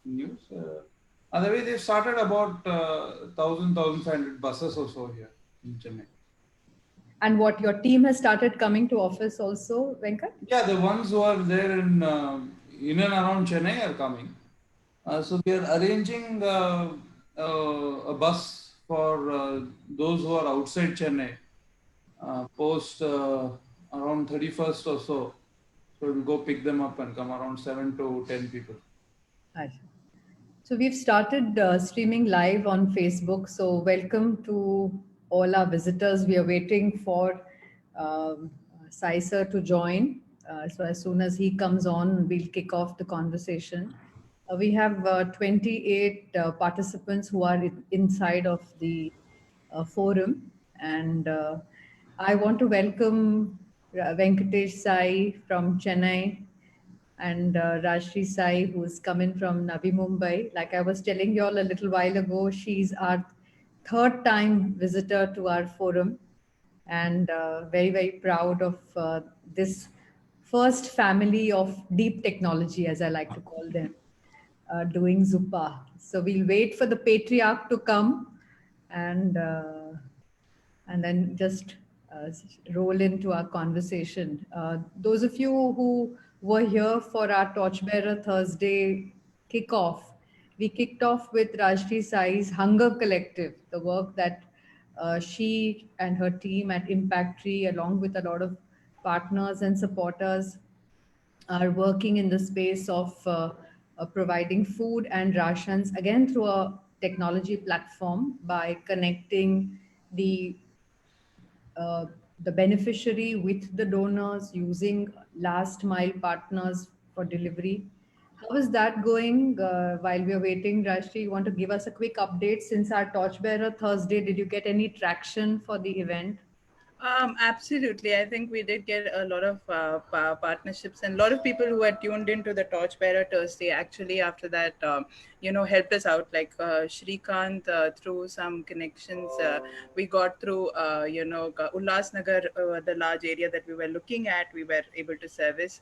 news. Otherwise, they've started about 1,500 buses or so here in Chennai. And what, your team has started coming to office also, Venkat? Yeah, the ones who are there in and around Chennai are coming. So we are arranging a bus for those who are outside Chennai post around 31st or so. So we'll go pick them up and come around 7 to 10 people. Acha. So we've started streaming live on Facebook. So welcome to all our visitors. We are waiting for Sai sir to join. So as soon as he comes on, we'll kick off the conversation. We have 28 participants who are inside of the forum, and I want to welcome Venkatesh Sai from Chennai, and Rajshri Sai, who's coming from Navi Mumbai. Like I was telling you all a little while ago, she's our third time visitor to our forum, and very, very proud of this first family of deep technology, as I like to call them, doing Zupa. So we'll wait for the patriarch to come, and then just uh, roll into our conversation. Those of you who were here for our Torchbearer Thursday kickoff, we kicked off with Rajshri Sai's Hunger Collective, the work that she and her team at Impact Tree, along with a lot of partners and supporters, are working in the space of providing food and rations, again through a technology platform by connecting the uh, the beneficiary with the donors using last mile partners for delivery. How is that going? While we are waiting, Rashri, you want to give us a quick update since our Torchbearer Thursday? Did you get any traction for the event? Absolutely. I think we did get a lot of partnerships, and a lot of people who had tuned into the Torchbearer Thursday actually after that, helped us out. Like Shrikant, through some connections, we got through, Ullas Nagar, the large area that we were looking at, we were able to service.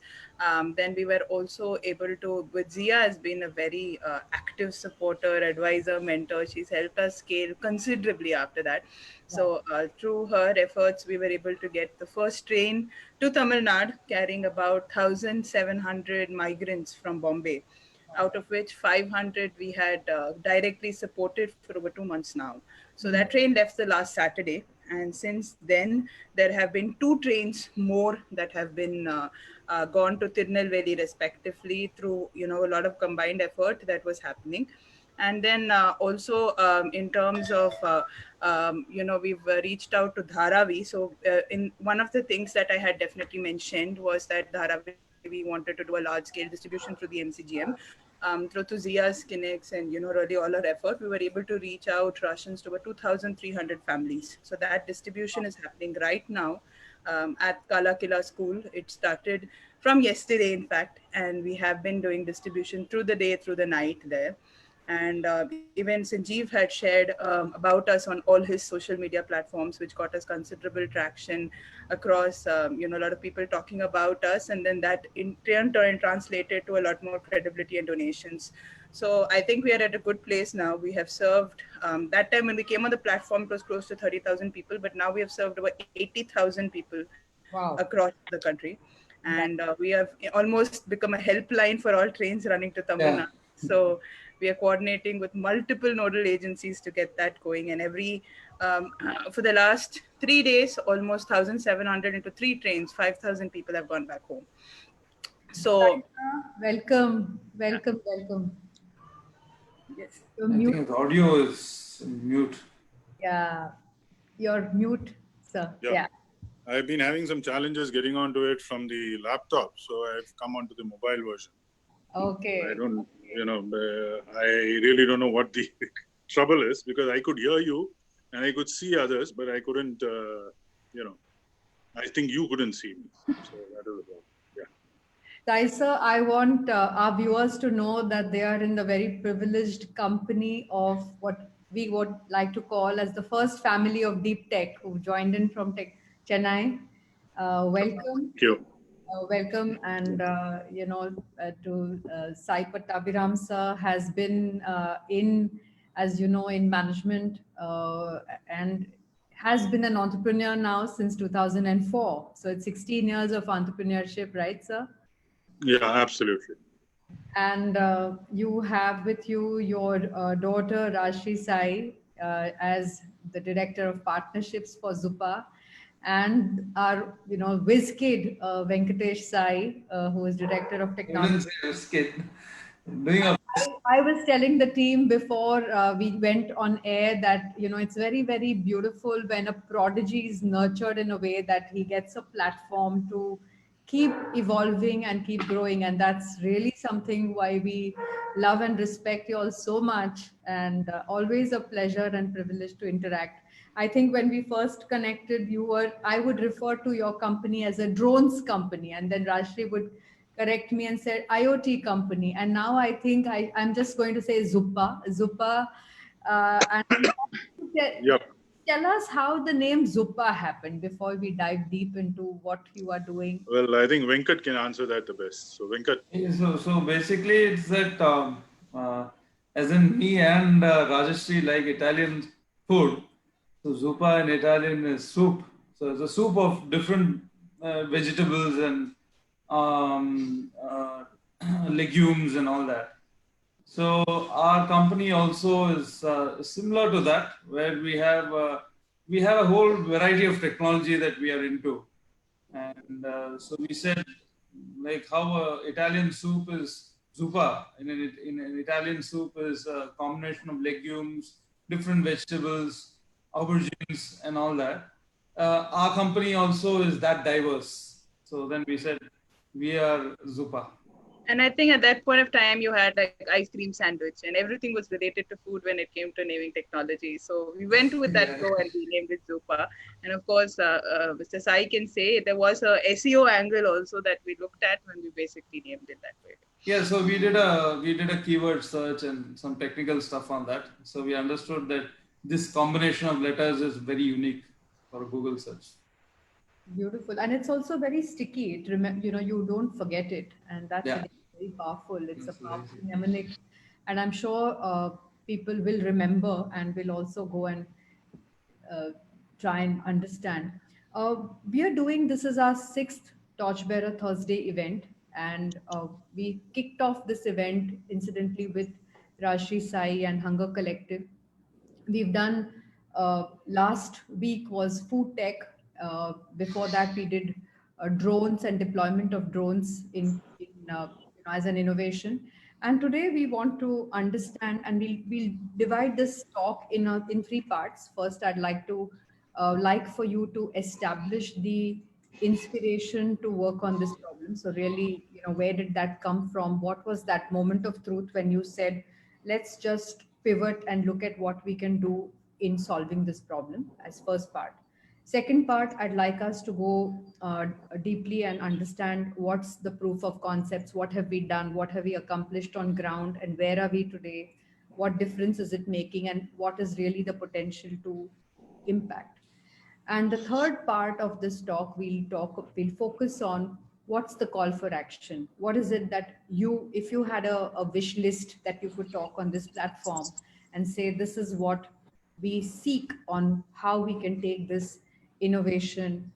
Then we were also able to, with Zia has been a very active supporter, advisor, mentor. She's helped us scale considerably after that. So through her efforts, we were able to get the first train to Tamil Nadu carrying about 1,700 migrants from Bombay, out of which 500 we had directly supported for over 2 months now. So that train left the last Saturday. And since then, there have been two trains more that have been gone to Tirunelveli respectively through, a lot of combined effort that was happening. And then also in terms of we've reached out to Dharavi. So in one of the things that I had definitely mentioned was that Dharavi, we wanted to do a large scale distribution through the MCGM. Through to Zia's Kinex and really all our effort, we were able to reach out rations to over 2,300 families. So that distribution is happening right now at Kala Kila School. It started from yesterday, in fact, and we have been doing distribution through the day, through the night there. And even Sanjeev had shared about us on all his social media platforms, which got us considerable traction across, a lot of people talking about us. And then that in turn translated to a lot more credibility and donations. So I think we are at a good place now. We have served, that time when we came on the platform, it was close to 30,000 people, but now we have served over 80,000 people Wow. across the country. And we have almost become a helpline for all trains running to Tamil Yeah. Nadu. So we are coordinating with multiple nodal agencies to get that going. And for the last 3 days, almost 1,700 into three trains, 5,000 people have gone back home. So, Welcome, welcome, welcome. yes. You're I mute. think the audio is mute. Yeah, you're mute, sir. Yeah. Yeah. I've been having some challenges getting onto it from the laptop, so I've come onto the mobile version. Okay. I really don't know what the trouble is, because I could hear you and I could see others, but I couldn't, I think you couldn't see me. So that is the problem. Taisa, I want our viewers to know that they are in the very privileged company of what we would like to call as the first family of deep tech who joined in from Chennai. Welcome. Thank you. Welcome, and to Sai Pattabhiram sir has been as you know, in management and has been an entrepreneur now since 2004. So it's 16 years of entrepreneurship, right, sir? Yeah, absolutely. And you have with you your daughter Rashri Sai as the director of partnerships for Zupa, and our whiz kid Venkatesh Sai, who is director of I technology. wouldn't say this kid doing a I was telling the team before we went on air that it's very, very beautiful when a prodigy is nurtured in a way that he gets a platform to keep evolving and keep growing, and that's really something why we love and respect you all so much, and always a pleasure and privilege to interact. I think when we first connected, I would refer to your company as a drones company, and then Rashri would correct me and said IoT company. And now I think I'm just going to say Zupa. And Yep. tell us how the name Zupa happened before we dive deep into what you are doing. Well, I think Venkat can answer that the best. So Venkat. So basically, it's that as in me and Rajashri like Italian food. So zuppa in Italian is soup. So it's a soup of different vegetables and legumes and all that. So our company also is similar to that, where we have a whole variety of technology that we are into, and so we said like how Italian soup is zuppa. In an Italian soup is a combination of legumes, different vegetables, aubergines, and all that. Our company also is that diverse. So then we said we are zuppa. And I think at that point of time, you had like ice cream sandwich, and everything was related to food when it came to naming technology. So we went with that flow and we named it Zupa. And of course, Mr. Sai can say there was a SEO angle also that we looked at when we basically named it that way. Yeah, so we did a keyword search and some technical stuff on that. So we understood that this combination of letters is very unique for Google search. Beautiful, and it's also very sticky. You don't forget it, and that's Yeah. very powerful. It's That's a powerful very mnemonic, and I'm sure people will remember and will also go and uh, try and understand. We are doing this is our sixth Torchbearer Thursday event, and we kicked off this event incidentally with Rashri Sai and Hunger Collective. We've done last week was food tech. Before that, we did drones and deployment of drones as an innovation. And today we want to understand, and we'll divide this talk in three parts. First, I'd like for you to establish the inspiration to work on this problem. So really, where did that come from? What was that moment of truth when you said, let's just pivot and look at what we can do in solving this problem as first part. Second part, I'd like us to go deeply and understand what's the proof of concepts, what have we done, what have we accomplished on ground, and where are we today, what difference is it making, and what is really the potential to impact. And the third part of this talk, we'll focus on what's the call for action. What is it that if you had a wish list that you could talk on this platform and say, this is what we seek on how we can take this innovation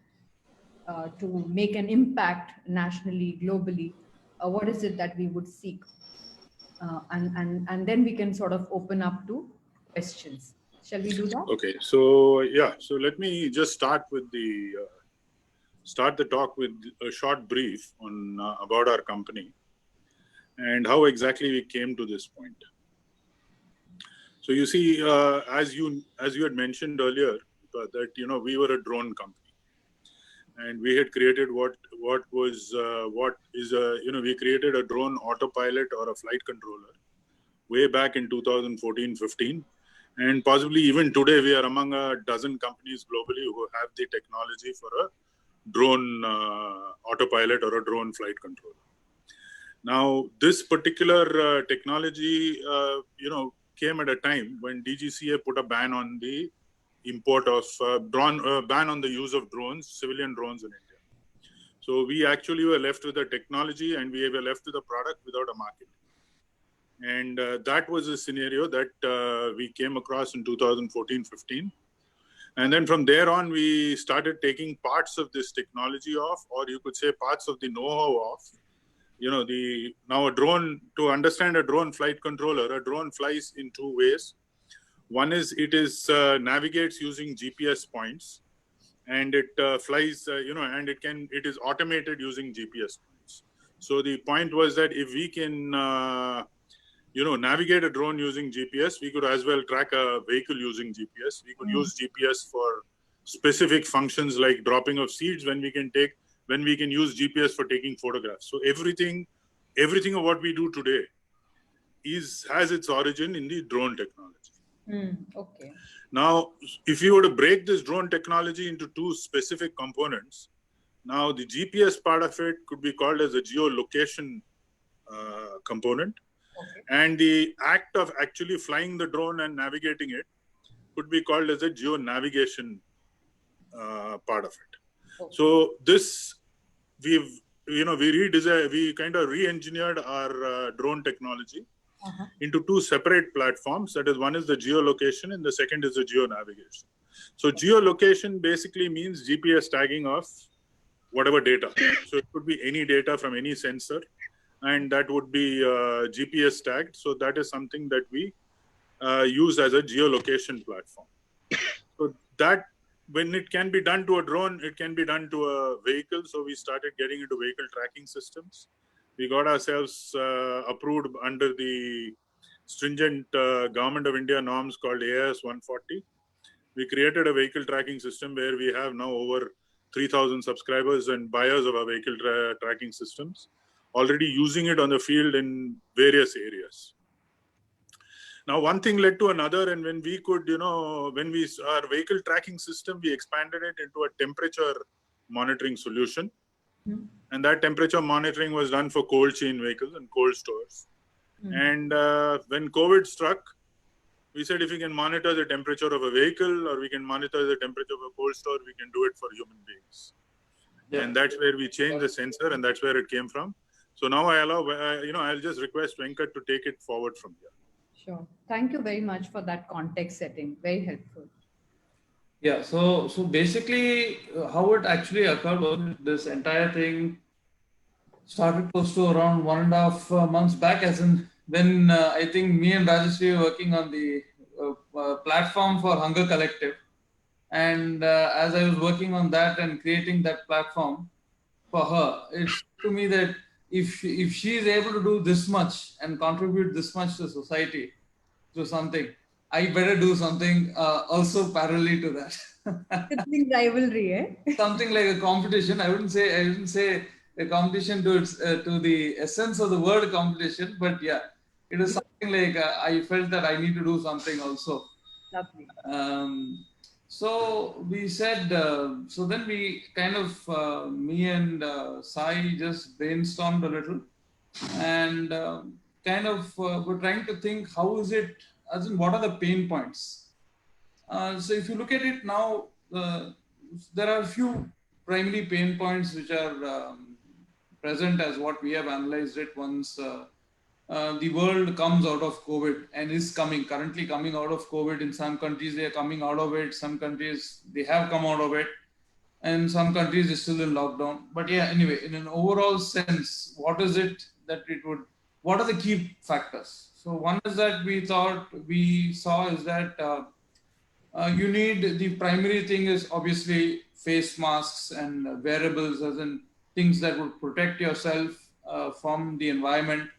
to make an impact nationally, globally, what is it that we would seek? And then we can sort of open up to questions. Shall we do that? Okay, so yeah, so let me just start the talk with a short brief on about our company and how exactly we came to this point. So you see, as you had mentioned earlier, that we were a drone company, and we had created we created a drone autopilot or a flight controller way back in 2014-15. And possibly even today, we are among a dozen companies globally who have the technology for a drone autopilot or a drone flight controller. Now, this particular technology, came at a time when DGCA put a ban on the import of ban on the use of drones, civilian drones in India. So we actually were left with a technology and we were left with a product without a market. And that was a scenario that we came across in 2014-15. And then from there on, we started taking parts of this technology off, or you could say parts of the know-how off. Now a drone, to understand a drone flight controller, a drone flies in two ways. One is it navigates using GPS points, and it flies, and it is automated using GPS points. So the point was that if we can, navigate a drone using GPS, we could as well track a vehicle using GPS. We could use GPS for specific functions like dropping of seeds when we can use GPS for taking photographs. So everything of what we do today has its origin in the drone technology. Okay. Now, if you were to break this drone technology into two specific components, now the GPS part of it could be called as a geolocation component. Okay. And the act of actually flying the drone and navigating it could be called as a geo-navigation part of it. Okay. So this, we kind of re-engineered our drone technology into two separate platforms. That is, one is the geolocation and the second is the geo-navigation. So geolocation basically means GPS tagging of whatever data. So it could be any data from any sensor, and that would be GPS tagged. So that is something that we use as a geolocation platform. So that, when it can be done to a drone, it can be done to a vehicle. So we started getting into vehicle tracking systems. We got ourselves approved under the stringent Government of India norms called AIS 140. We created a vehicle tracking system where we have now over 3,000 subscribers and buyers of our vehicle tracking systems, already using it on the field in various areas. Now, one thing led to another, and when we could, our vehicle tracking system, we expanded it into a temperature monitoring solution. And that temperature monitoring was done for cold chain vehicles and cold stores. And when COVID struck, we said if we can monitor the temperature of a vehicle or we can monitor the temperature of a cold store, we can do it for human beings. Yeah. And that's where we changed the sensor, and that's where it came from. So now I'll just request Venkat to take it forward from here. Sure. Thank you very much for that context setting. Very helpful. Yeah. So basically, how it actually occurred was this entire thing started close to around 1.5 months back, as in when I think me and Rajeshri were working on the platform for Hunger Collective. And as I was working on that and creating that platform for her, it's to me that if she is able to do this much and contribute this much to society through something, I better do something also parallelly to that. Sibling rivalry, eh? Something like a competition. I wouldn't say a competition to the essence of the word competition, but yeah, it is something like I felt that I need to do something also. Lovely. So we said, so then we kind of, me and Sai just brainstormed a little and kind of were trying to think how is it, as in what are the pain points. So if you look at it now, there are a few primary pain points which are present as what we have analyzed it once the world comes out of COVID and is currently coming out of COVID. In some countries, they are coming out of it. Some countries, they have come out of it. And some countries are still in lockdown. But yeah, anyway, in an overall sense, what is it that what are the key factors? So one is that we saw is that you need, the primary thing is obviously face masks and wearables, as in things that would protect yourself from the environment.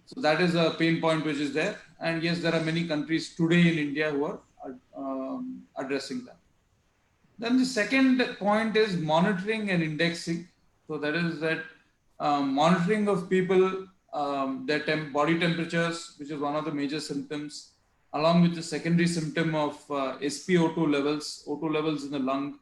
So that is a pain point which is there. And yes, there are many countries today in India who are addressing that. Then the second point is monitoring and indexing. So that is that monitoring of people, their body temperatures, which is one of the major symptoms, along with the secondary symptom of SpO2 levels, O2 levels in the lung,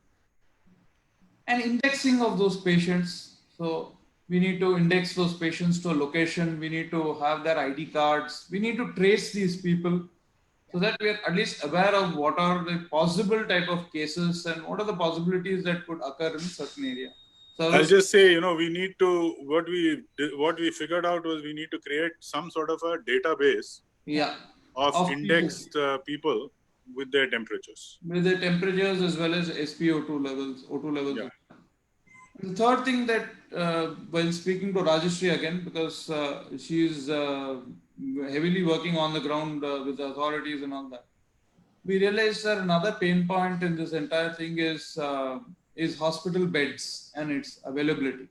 and indexing of those patients. So we need to index those patients to a location. We need to have their ID cards. We need to trace these people so that we are at least aware of what are the possible type of cases and what are the possibilities that could occur in a certain area. I'll just say, we need to, what we figured out was we need to create some sort of a database Yeah. of Of indexed people with their temperatures. With the temperatures as well as SpO2 levels, O2 levels. Yeah. The third thing that, while speaking to Rajeshri again, because she is heavily working on the ground with the authorities and all that, we realized that another pain point in this entire thing is hospital beds and its availability.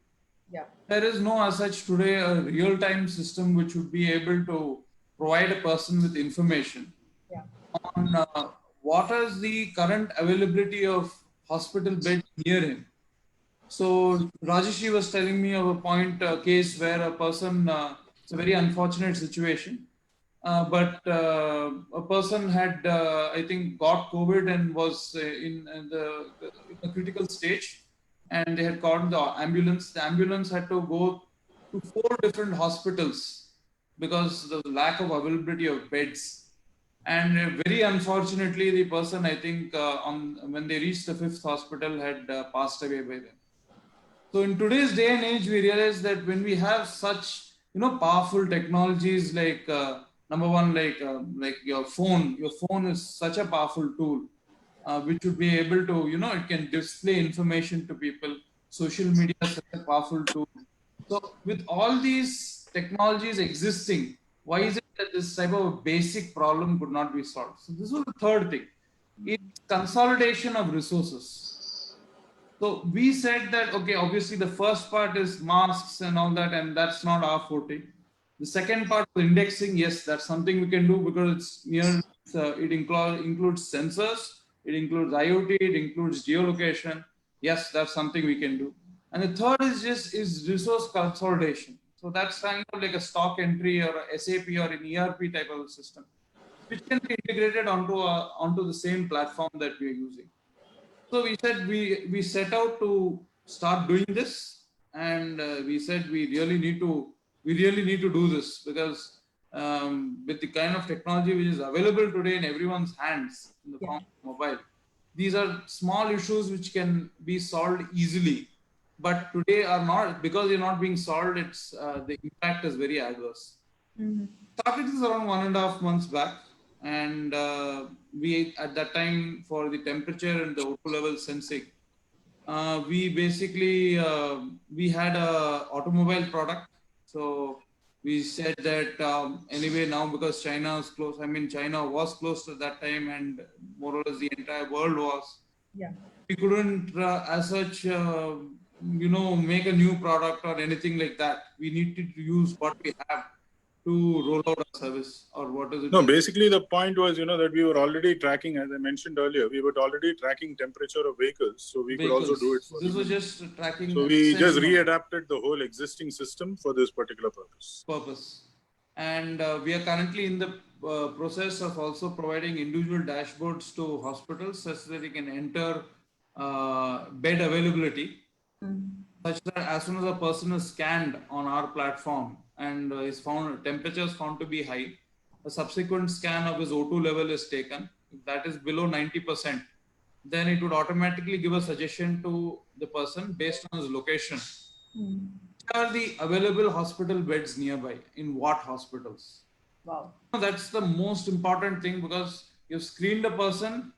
Yeah. There is no as such today a real-time system which would be able to provide a person with information on what is the current availability of hospital beds near him. So Rajeshi was telling me of a case where a person, it's a very unfortunate situation, but a person had, I think, got COVID and was in a critical stage, and they had called the ambulance. The ambulance had to go to 4 different hospitals because of the lack of availability of beds. And very unfortunately, the person, I think, when they reached the 5th hospital, had passed away by then. So in today's day and age, we realize that when we have such, powerful technologies like number one, like your phone is such a powerful tool, which would be able to, it can display information to people. Social media is such a powerful tool. So with all these technologies existing, why is it that this type of a basic problem could not be solved? So this was the third thing. It's consolidation of resources. So we said that, okay, obviously the first part is masks and all that, and that's not our forte. The second part of indexing, yes, that's something we can do because it's near, it includes sensors, it includes IoT, it includes geolocation. Yes, that's something we can do. And the third is resource consolidation. So that's kind of like a stock entry or a SAP or an ERP type of system, which can be integrated onto the same platform that we are using. So we said we set out to start doing this, and we said we really need to do this because with the kind of technology which is available today in everyone's hands in the form of mobile, these are small issues which can be solved easily, but today are not, because they're not being solved. It's the impact is very adverse. Started this around 1.5 months back. And we, at that time, for the temperature and the O2 level sensing, we basically, we had a automobile product. So we said that anyway, now because China is close, China was closed at that time, and more or less the entire world was. Yeah. We couldn't as such, make a new product or anything like that. We needed to use what we have to roll out a service, or what is it? No, basically the point was, that we were already tracking, as I mentioned earlier, we were already tracking temperature of vehicles. So we could also do it for this was just tracking. So we just readapted the whole existing system for this particular purpose. And we are currently in the process of also providing individual dashboards to hospitals such that they can enter bed availability, such that as soon as a person is scanned on our platform and is found temperature is found to be high, a subsequent scan of his O2 level is taken. If that is below 90%, then it would automatically give a suggestion to the person based on his location. Which are the available hospital beds nearby, in what hospitals? Wow. That's the most important thing, because you've screened a person,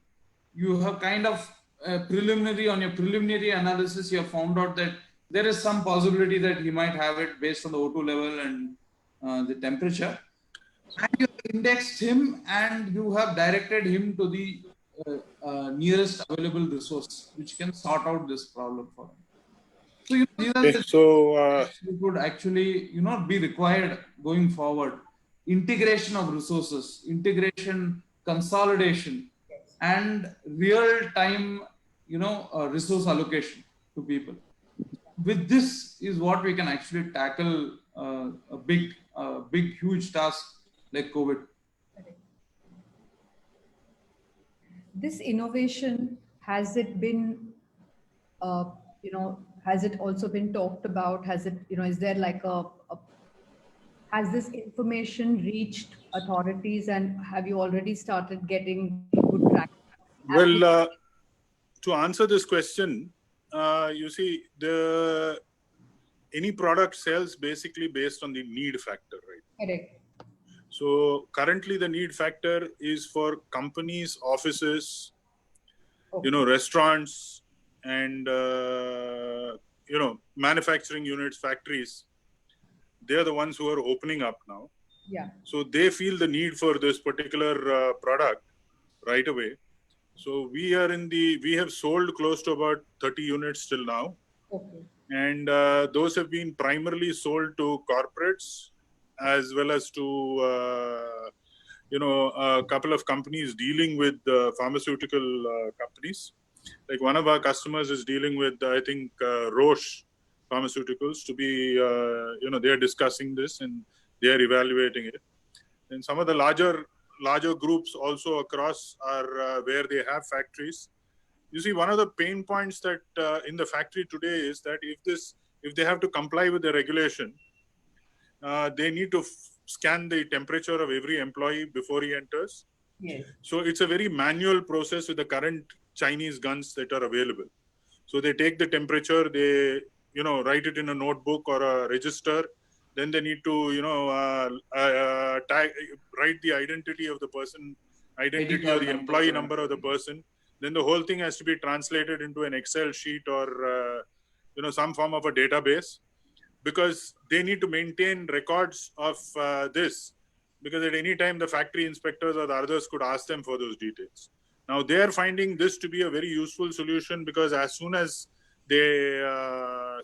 you have kind of on your preliminary analysis, you have found out that there is some possibility that he might have it based on the O2 level and the temperature. And you have indexed him and you have directed him to the nearest available resource, which can sort out this problem for him. So it would actually, be required going forward. Integration of resources, integration, consolidation, and real-time, resource allocation to people. With this is what we can actually tackle a big, huge task like COVID. This innovation, has it been, has it also been talked about? Has it, is there like has this information reached authorities, and have you already started getting good traction? Well, to answer this question, you see, any product sells basically based on the need factor, right? Correct. So currently the need factor is for companies, offices, Okay. restaurants, and manufacturing units, factories. They're the ones who are opening up now. Yeah. So they feel the need for this particular product right away. So we have sold close to about 30 units till now. Okay. And those have been primarily sold to corporates as well as to, a couple of companies dealing with pharmaceutical companies. Like one of our customers is dealing with, I think, Roche Pharmaceuticals to be, they are discussing this and they are evaluating it. And some of the larger groups also across are where they have factories. You see, one of the pain points that in the factory today is that if they have to comply with the regulation, they need to scan the temperature of every employee before he enters. Yes. So it's a very manual process with the current Chinese guns that are available. So they take the temperature, they write it in a notebook or a register. Then they need to write the identity of the person, identity of the employee number of the person. Then the whole thing has to be translated into an Excel sheet or some form of a database, because they need to maintain records of this, because at any time the factory inspectors or the others could ask them for those details. Now they are finding this to be a very useful solution, because as soon as they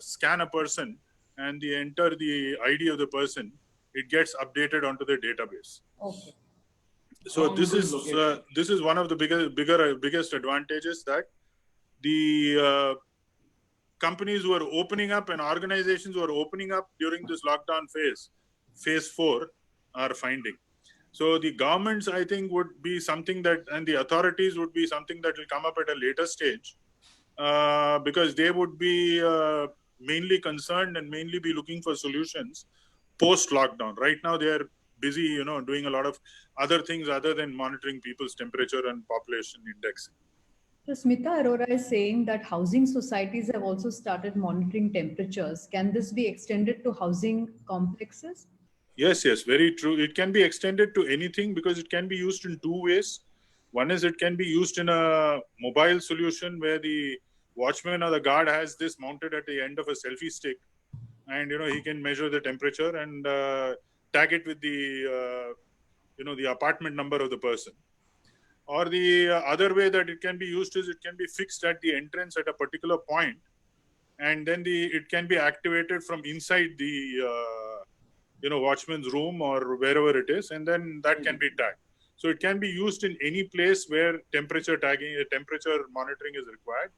scan a person and they enter the ID of the person, it gets updated onto the database. Okay. So this is one of the biggest advantages that the companies who are opening up and organizations who are opening up during this lockdown phase 4, are finding. So the governments, I think, would be something that, and the authorities would be something that will come up at a later stage, because they would be mainly concerned and mainly be looking for solutions post lockdown. Right now they are busy, doing a lot of other things other than monitoring people's temperature and population indexing. So Smita Arora is saying that housing societies have also started monitoring temperatures. Can this be extended to housing complexes? Yes, very true. It can be extended to anything, because it can be used in two ways. One is it can be used in a mobile solution where the watchman or the guard has this mounted at the end of a selfie stick, and he can measure the temperature and tag it with the the apartment number of the person. Or the other way that it can be used is it can be fixed at the entrance at a particular point, and then it can be activated from inside the watchman's room or wherever it is, and then that can be tagged. So it can be used in any place where temperature monitoring is required.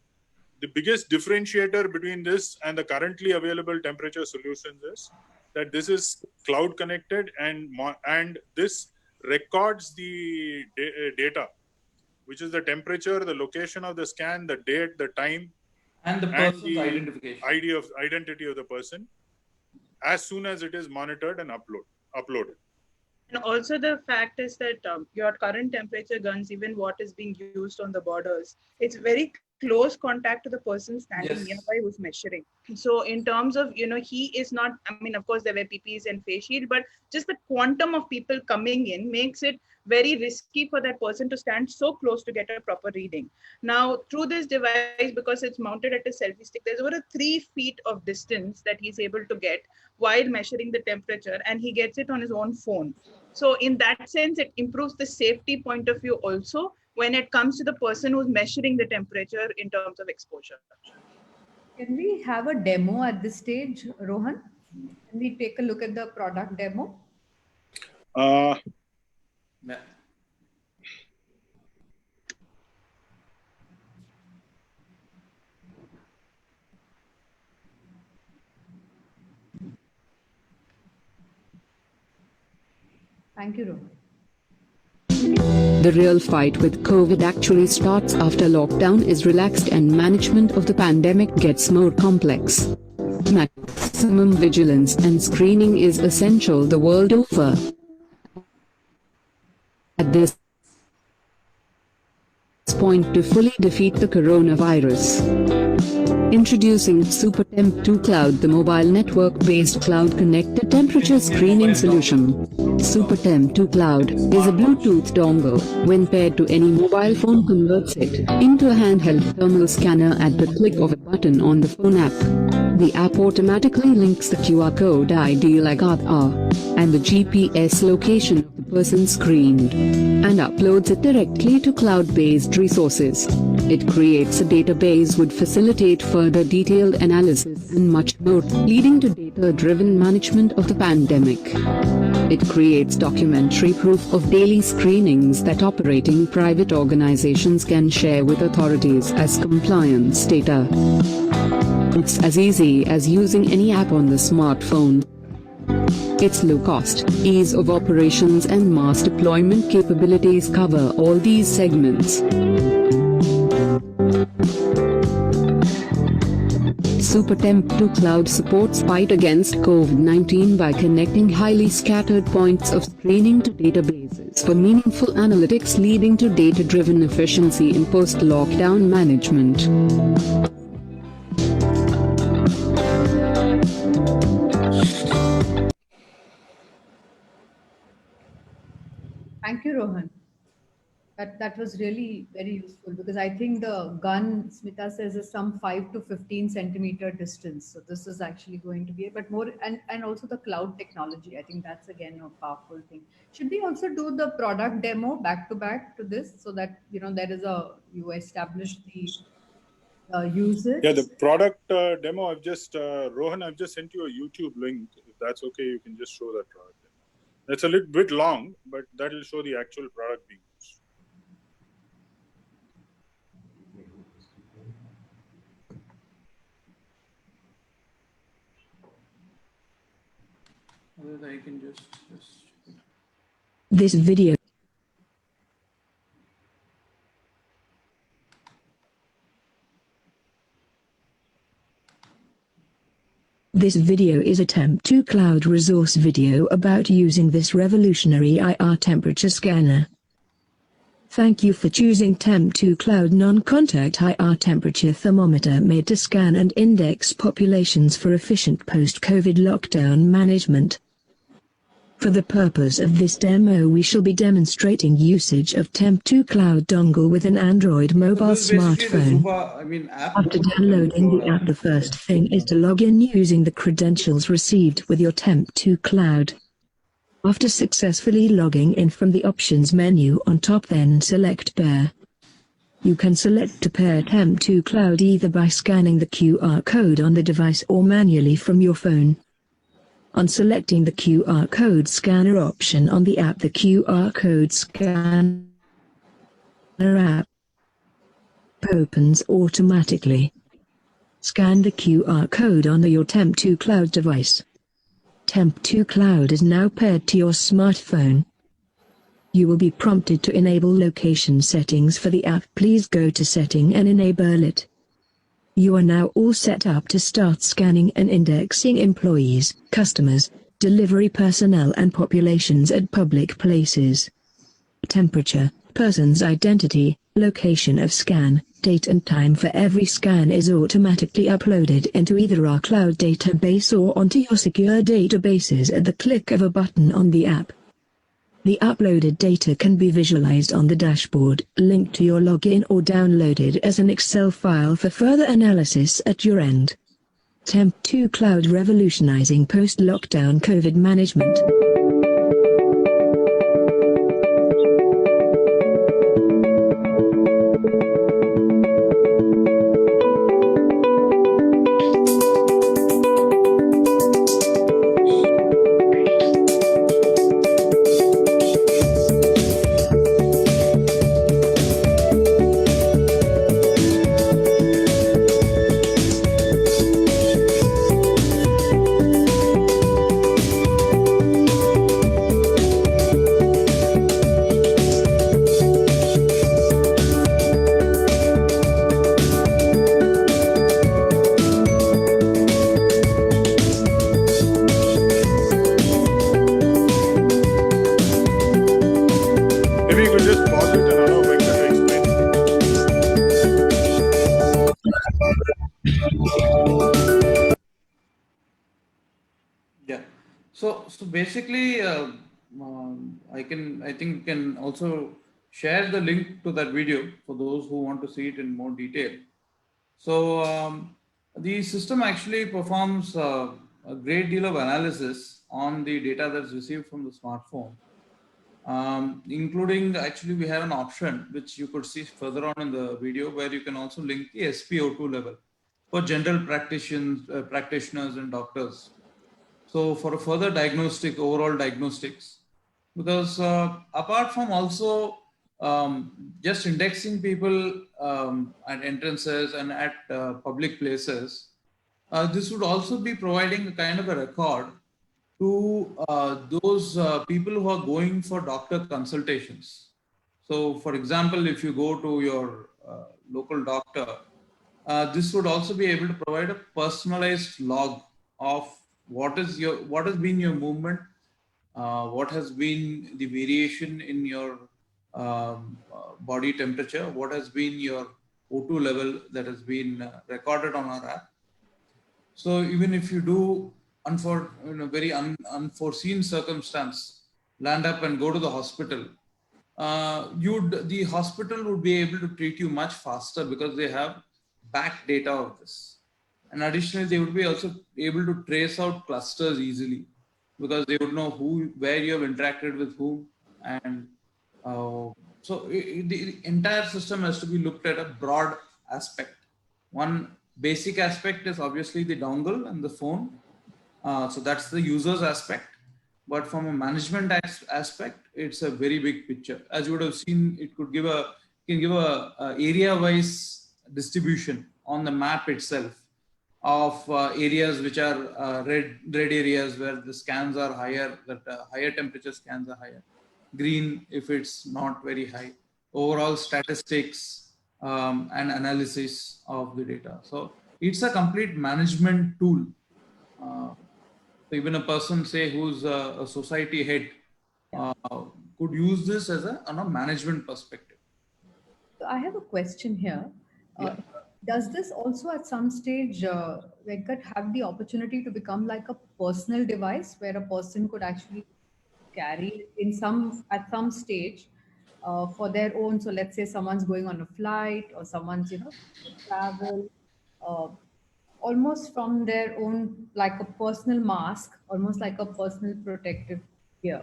The biggest differentiator between this and the currently available temperature solutions is that this is cloud connected, and this records the data, which is the temperature, the location of the scan, the date, the time, and the person's identification, identity of the person, as soon as it is monitored and uploaded. And also the fact is that your current temperature guns, even what is being used on the borders, it's very close contact to the person standing nearby who's measuring. So in terms of, he is not, of course there were PPEs and face shield, but just the quantum of people coming in makes it very risky for that person to stand so close to get a proper reading. Now, through this device, because it's mounted at a selfie stick, there's over 3 feet of distance that he's able to get while measuring the temperature, and he gets it on his own phone. So in that sense, it improves the safety point of view also when it comes to the person who's measuring the temperature in terms of exposure. Can we have a demo at this stage, Rohan? Can we take a look at the product demo? Yeah. Thank you, Rohan. The real fight with COVID actually starts after lockdown is relaxed and management of the pandemic gets more complex. Maximum vigilance and screening is essential the world over. At this point to fully defeat the coronavirus. Introducing SuperTemp 2 Cloud, the mobile network-based cloud-connected temperature screening solution. SuperTemp 2 Cloud is a Bluetooth dongle. When paired to any mobile phone, converts it into a handheld thermal scanner at the click of a button on the phone app. The app automatically links the QR code ID like Aadhaar and the GPS location of the person screened and uploads it directly to cloud-based resources. It creates a database, would facilitate further detailed analysis and much more, leading to data-driven management of the pandemic. It creates documentary proof of daily screenings that operating private organizations can share with authorities as compliance data. It's as easy as using any app on the smartphone. Its low cost, ease of operations and mass deployment capabilities cover all these segments. SuperTemp 2 Cloud supports fight against COVID-19 by connecting highly scattered points of screening to databases for meaningful analytics, leading to data-driven efficiency in post-lockdown management. Thank you, Rohan. That was really very useful, because I think the gun, Smita says, is some 5 to 15 centimeter distance. So this is actually going to be, but more, and also the cloud technology. I think that's again a powerful thing. Should we also do the product demo back to back to this, so that there is you establish the usage? Yeah, the product demo, Rohan, I've just sent you a YouTube link. If that's okay, you can just show that product demo. That's a little bit long, but that will show the actual product being used. I can just This video is a Temp 2 Cloud resource video about using this revolutionary IR temperature scanner. Thank you for choosing Temp 2 Cloud non-contact IR temperature thermometer made to scan and index populations for efficient post-COVID lockdown management. For the purpose of this demo, we shall be demonstrating usage of Temp 2 Cloud dongle with an Android mobile this is basically the smartphone. Zuba, app. After downloading the app, the first thing is to log in using the credentials received with your Temp 2 Cloud. After successfully logging in from the options menu on top, then select Pair. You can select to pair Temp 2 Cloud either by scanning the QR code on the device or manually from your phone. On selecting the QR code scanner option on the app, the QR code scanner app opens automatically. Scan the QR code on your Temp 2 Cloud device. Temp 2 Cloud is now paired to your smartphone. You will be prompted to enable location settings for the app. Please go to Setting and enable it. You are now all set up to start scanning and indexing employees, customers, delivery personnel and populations at public places. Temperature, person's identity, location of scan, date and time for every scan is automatically uploaded into either our cloud database or onto your secure databases at the click of a button on the app. The uploaded data can be visualized on the dashboard, linked to your login, or downloaded as an Excel file for further analysis at your end. Temp 2 Cloud, revolutionizing post-lockdown COVID management. Maybe you could just pause it and allow Venkat to explain. basically, I think you can also share the link to that video for those who want to see it in more detail. So the system actually performs a great deal of analysis on the data that's received from the smartphone, including actually we have an option which you could see further on in the video where you can also link the SpO2 level for general practitioners and doctors. So for a further diagnostic, overall diagnostics, because apart from also just indexing people at entrances and at public places, this would also be providing a kind of a record to those people who are going for doctor consultations. So for example, if you go to your local doctor, this would also be able to provide a personalized log of what has been your movement, what has been the variation in your body temperature, what has been your O2 level that has been recorded on our app. So even if you do, in a very unforeseen circumstance, land up and go to the hospital, the hospital would be able to treat you much faster because they have back data of this. And additionally, they would be also able to trace out clusters easily because they would know where you have interacted with whom. And so the entire system has to be looked at a broad aspect. One basic aspect is obviously the dongle and the phone. So that's the user's aspect. But from a management aspect, it's a very big picture. As you would have seen, it can give a area-wise distribution on the map itself of areas which are red areas where the scans are higher, that higher temperature scans are higher. Green if it's not very high. Overall statistics and analysis of the data. So it's a complete management tool. So even a person, say, who's a society head, could use this as on a management perspective. So I have a question here. Yeah. Does this also at some stage, Venkat, have the opportunity to become like a personal device where a person could actually carry at some stage for their own? So let's say someone's going on a flight or someone's, travel, almost from their own, like a personal mask, almost like a personal protective gear.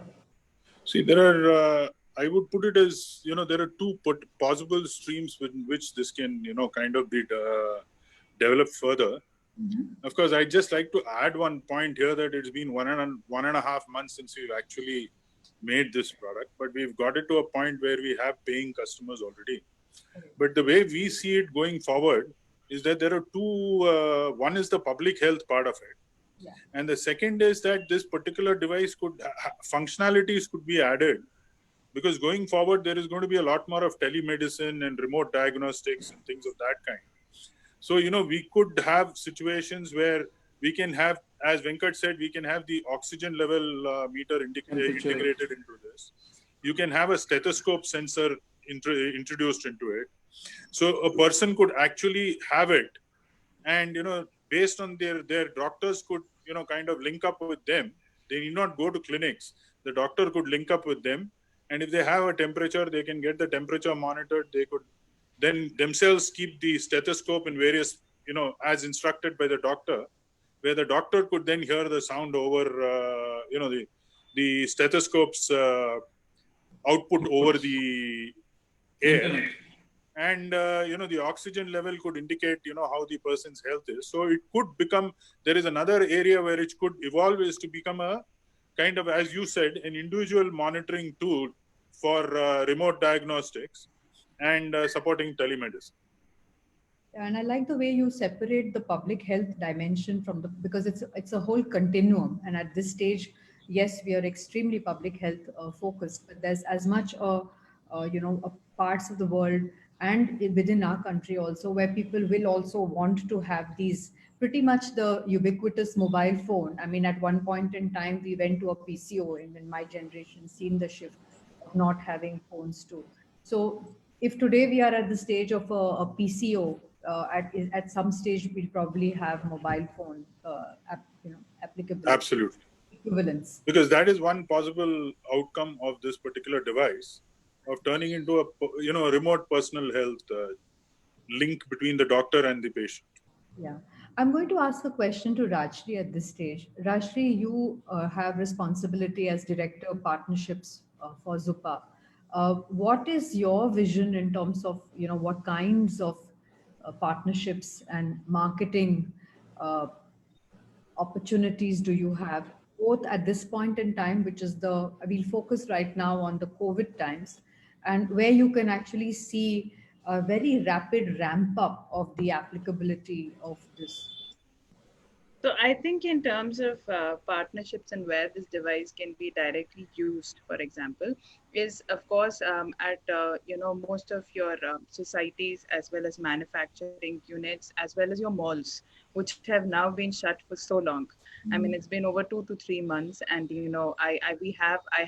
See, there are, I would put it as, there are two possible streams in which this can, kind of be developed further. Mm-hmm. Of course, I'd just like to add one point here that it's been one and a half months since we've actually made this product, but we've got it to a point where we have paying customers already. But the way we see it going forward is that there are two, one is the public health part of it. Yeah. And the second is that this particular device functionalities could be added, because going forward, there is going to be a lot more of telemedicine and remote diagnostics and things of that kind. So, we could have situations where we can have, as Venkat said, we can have the oxygen level meter integrated into this. You can have a stethoscope sensor introduced into it. So a person could actually have it, and, based on their doctors could, kind of link up with them. They need not go to clinics. The doctor could link up with them. And if they have a temperature, they can get the temperature monitored. They could then themselves keep the stethoscope in various, as instructed by the doctor, where the doctor could then hear the sound over, the stethoscope's output over the air. Internet. And, the oxygen level could indicate, how the person's health is. So it could become, there is another area where it could evolve, is to become a kind of, as you said, an individual monitoring tool for remote diagnostics and supporting telemedicine. And I like the way you separate the public health dimension from because it's a whole continuum. And at this stage, yes, we are extremely public health focused, but there's as much, parts of the world and within our country also where people will also want to have these pretty much the ubiquitous mobile phone. I mean, at one point in time, we went to a PCO, and in my generation, seen the shift of not having phones too. So if today we are at the stage of a PCO, at some stage we'll probably have mobile phone applicable. Absolutely. Equivalence. because that is one possible outcome of this particular device, of turning into a remote personal health link between the doctor and the patient. Yeah. I'm going to ask a question to Rajshri at this stage. Rajshri, you have responsibility as Director of Partnerships for Zupa. What is your vision in terms of, what kinds of partnerships and marketing uh, opportunities do you have, both at this point in time, which is we'll focus right now on the COVID times, and where you can actually see a very rapid ramp up of the applicability of this? So I think in terms of partnerships and where this device can be directly used, for example, is of course at most of your societies, as well as manufacturing units, as well as your malls, which have now been shut for so long. I mean, it's been over 2 to 3 months, and I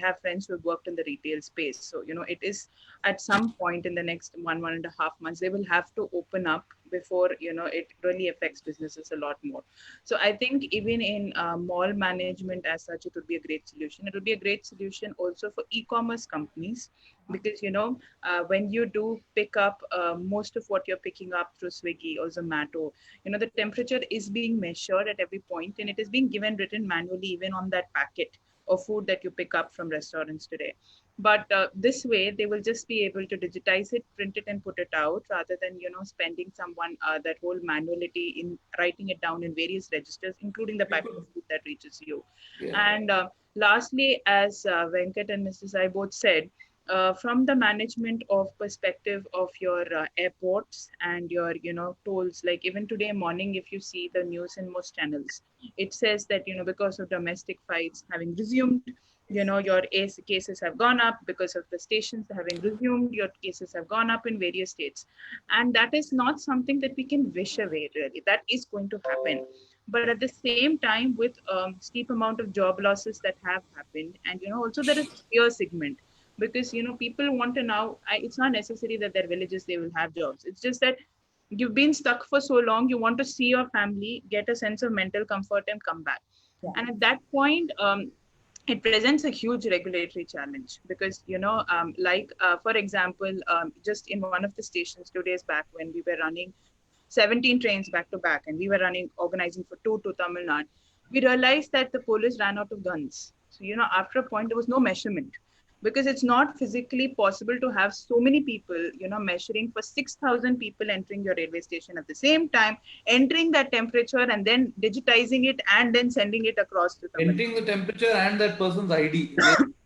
have friends who have worked in the retail space. So it is at some point in the next 1.5 months they will have to open up before it really affects businesses a lot more. So I think even in mall management as such, it would be a great solution. It would be a great solution also for e-commerce companies, because when you do pick up most of what you're picking up through Swiggy or Zomato, the temperature is being measured at every point, and it is being written manually even on that packet of food that you pick up from restaurants today. But this way they will just be able to digitize it, print it, and put it out, rather than spending someone that whole manuality in writing it down in various registers, including the packet of food that reaches you. Yeah. And lastly, as Venkat and Mr. Sai both said, from the management of perspective of your airports and your tolls, like even today morning, if you see the news in most channels, it says that because of domestic fights having resumed, your cases have gone up. Because of the stations having resumed, your cases have gone up in various states. And that is not something that we can wish away, really. That is going to happen. But at the same time, with steep amount of job losses that have happened, and also there is fear segment, because people want to now, it's not necessary that their villages they will have jobs. It's just that you've been stuck for so long, you want to see your family, get a sense of mental comfort, and come back. Yeah. And at that point, it presents a huge regulatory challenge, because for example, just in one of the stations 2 days back, when we were running 17 trains back to back, and we were organizing for two to Tamil Nadu, we realized that the police ran out of guns. So after a point there was no measurement, because it's not physically possible to have so many people measuring for 6,000 people entering your railway station at the same time, entering that temperature and then digitizing it and then sending it across to Tamil Nadu. Entering the temperature and that person's ID.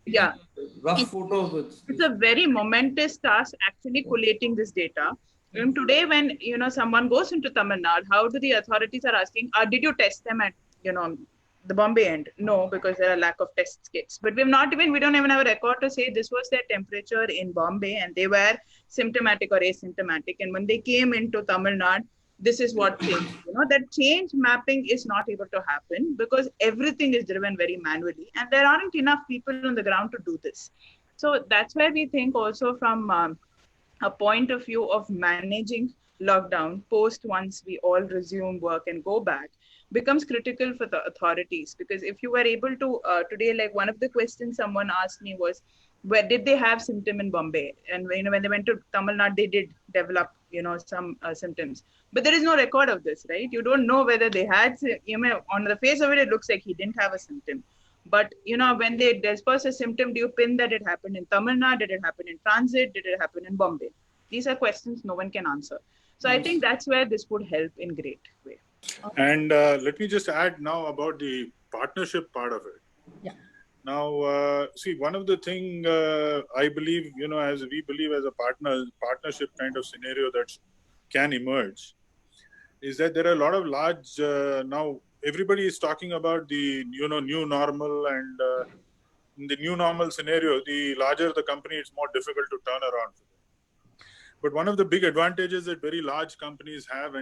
Yeah. Rough photos. It's a very momentous task actually collating this data. And today, when someone goes into Tamil Nadu, how do the authorities are asking, did you test them at the Bombay end? No, because there are lack of test kits. But we don't even have a record to say this was their temperature in Bombay and they were symptomatic or asymptomatic. And when they came into Tamil Nadu, this is what changed. That change mapping is not able to happen because everything is driven very manually, and there aren't enough people on the ground to do this. So that's where we think also from a point of view of managing lockdown post, once we all resume work and go back, becomes critical for the authorities. Because if you were able to today, like one of the questions someone asked me was, where did they have symptom in Bombay? And when they went to Tamil Nadu, they did develop some symptoms, but there is no record of this, right? You don't know whether they had, on the face of it, it looks like he didn't have a symptom. But when they disperse a symptom, do you pin that it happened in Tamil Nadu? Did it happen in transit? Did it happen in Bombay? These are questions no one can answer. So I think that's where this would help in great way. And let me just add now about the partnership part of it. Yeah. Now, see, one of the thing I believe, as we believe as a partnership kind of scenario that can emerge, is that there are a lot of large now. Everybody is talking about the new normal, and in the new normal scenario, the larger the company, it's more difficult to turn around. But one of the big advantages that very large companies have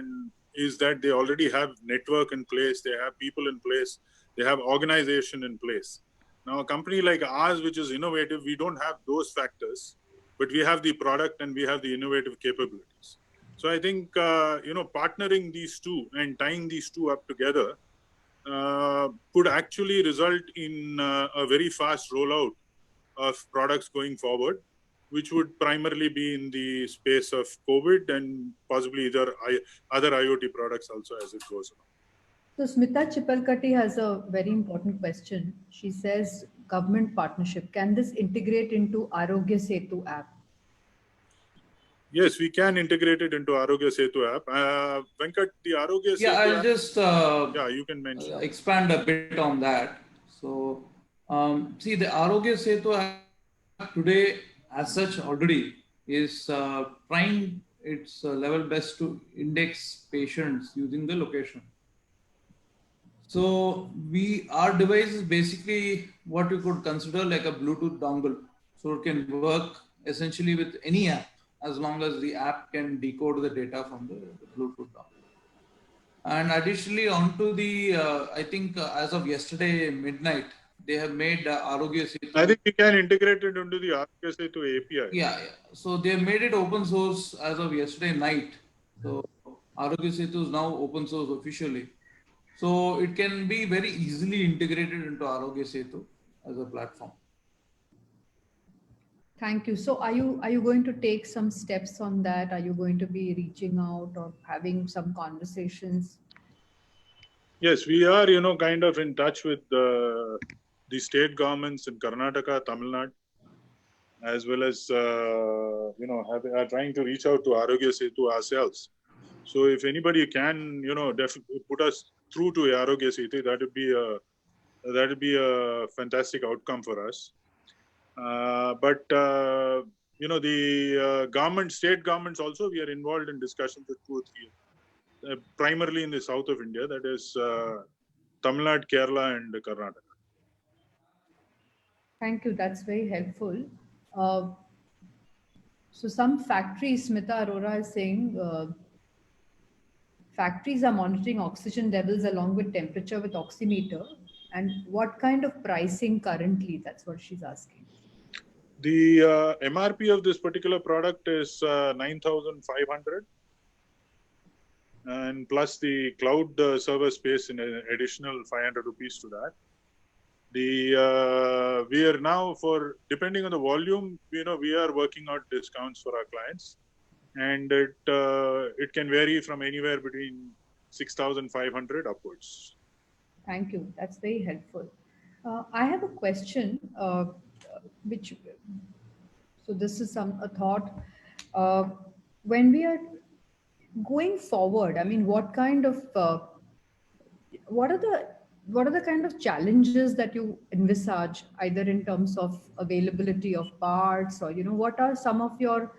is that they already have network in place, they have people in place, they have organization in place. Now, a company like ours, which is innovative, we don't have those factors, but we have the product and we have the innovative capabilities. So I think, partnering these two and tying these two up together could actually result in a very fast rollout of products going forward, which would primarily be in the space of COVID and possibly other IoT products also as it goes along. So Smita Chipalkatti has a very important question. She says, government partnership, can this integrate into Arogya Setu app? Yes, we can integrate it into Arogya Setu app. Venkat, the Arogya Yeah, Setu I'll app, just yeah, you can mention. expand a bit on that. So, see, the Arogya Setu app today, as such, already is trying its level best to index patients using the location. So, our device is basically what you could consider like a Bluetooth dongle. So, it can work essentially with any app as long as the app can decode the data from the Bluetooth dongle. And additionally, onto the, I think as of yesterday midnight, they have made Arogya Setu. I think we can integrate it into the Arogya Setu API. Yeah. So they have made it open source as of yesterday night. So Arogya Setu is now open source officially. So it can be very easily integrated into Arogya Setu as a platform. Thank you. So are you going to take some steps on that? Are you going to be reaching out or having some conversations? Yes, we are, kind of in touch with the state governments in Karnataka, Tamil Nadu, as well as, are trying to reach out to Arogya Setu ourselves. So if anybody can, definitely put us through to Arogya Setu, that would be a fantastic outcome for us. The state governments also, we are involved in discussions with 2 or 3, primarily in the south of India, that is Tamil Nadu, Kerala, and Karnataka. Thank you. That's very helpful. So some factories, Smita Arora is saying, factories are monitoring oxygen levels along with temperature with oximeter. And what kind of pricing currently? That's what she's asking. The MRP of this particular product is 9,500, and plus the cloud server space in an additional 500 rupees to that. We are now, depending on the volume, we are working out discounts for our clients, and it can vary from anywhere between 6,500 upwards. Thank you. That's very helpful. I have a question, so this is a thought. When we are going forward, I mean, what are the kind of challenges that you envisage, either in terms of availability of parts, or what are some of your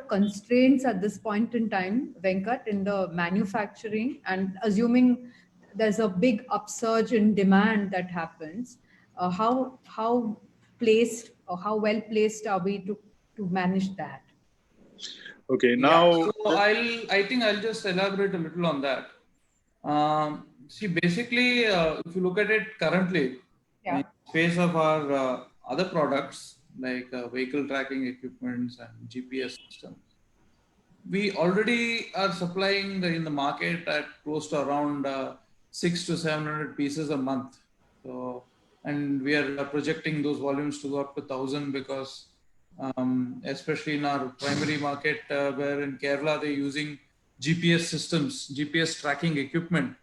constraints at this point in time, Venkat, in the manufacturing, and assuming there's a big upsurge in demand that happens, how placed or how well placed are we to manage that? Okay, now So I think I'll just elaborate a little on that. See, basically, if you look at it currently, in space of our other products like vehicle tracking equipments and GPS systems, we already are supplying in the market at close to around 600 to 700 pieces a month. So, and we are projecting those volumes to go up to 1,000 because, especially in our primary market, where in Kerala they're using GPS systems, GPS tracking equipment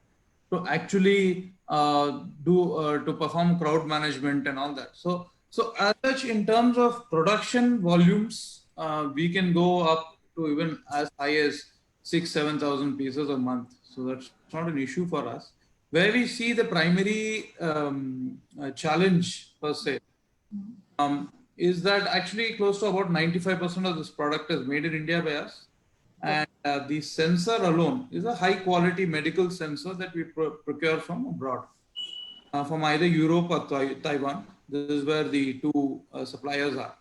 to actually to perform crowd management and all that. So as such, in terms of production volumes, we can go up to even as high as 6,000-7,000 pieces a month. So that's not an issue for us. Where we see the primary challenge per se is that actually close to about 95% of this product is made in India by us. And the sensor alone is a high quality medical sensor that we procure from abroad, from either Europe or Taiwan. This is where the 2 suppliers are.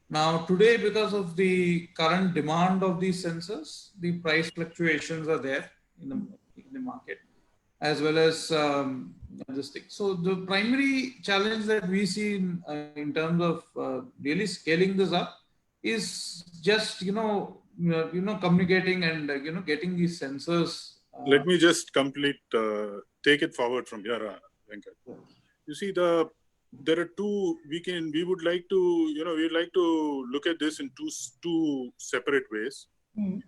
Now today, because of the current demand of these sensors, the price fluctuations are there in the market, as well as this thing. So the primary challenge that we see in terms of really scaling this up is just communicating and getting these sensors. Let me just complete take it forward from here, Venkat. You see, there are two. We would like to, we'd like to look at this in two separate ways. Mm.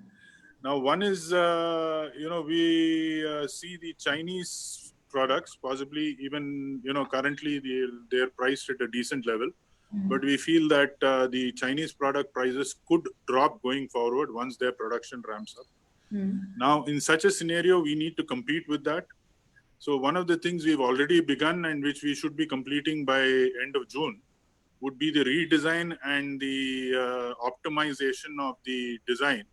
Now, one is, we see the Chinese products, possibly even, currently they're priced at a decent level. But we feel that the Chinese product prices could drop going forward once their production ramps up. Now, in such a scenario, we need to compete with that. So one of the things we've already begun and which we should be completing by end of June would be the redesign and the optimization of the design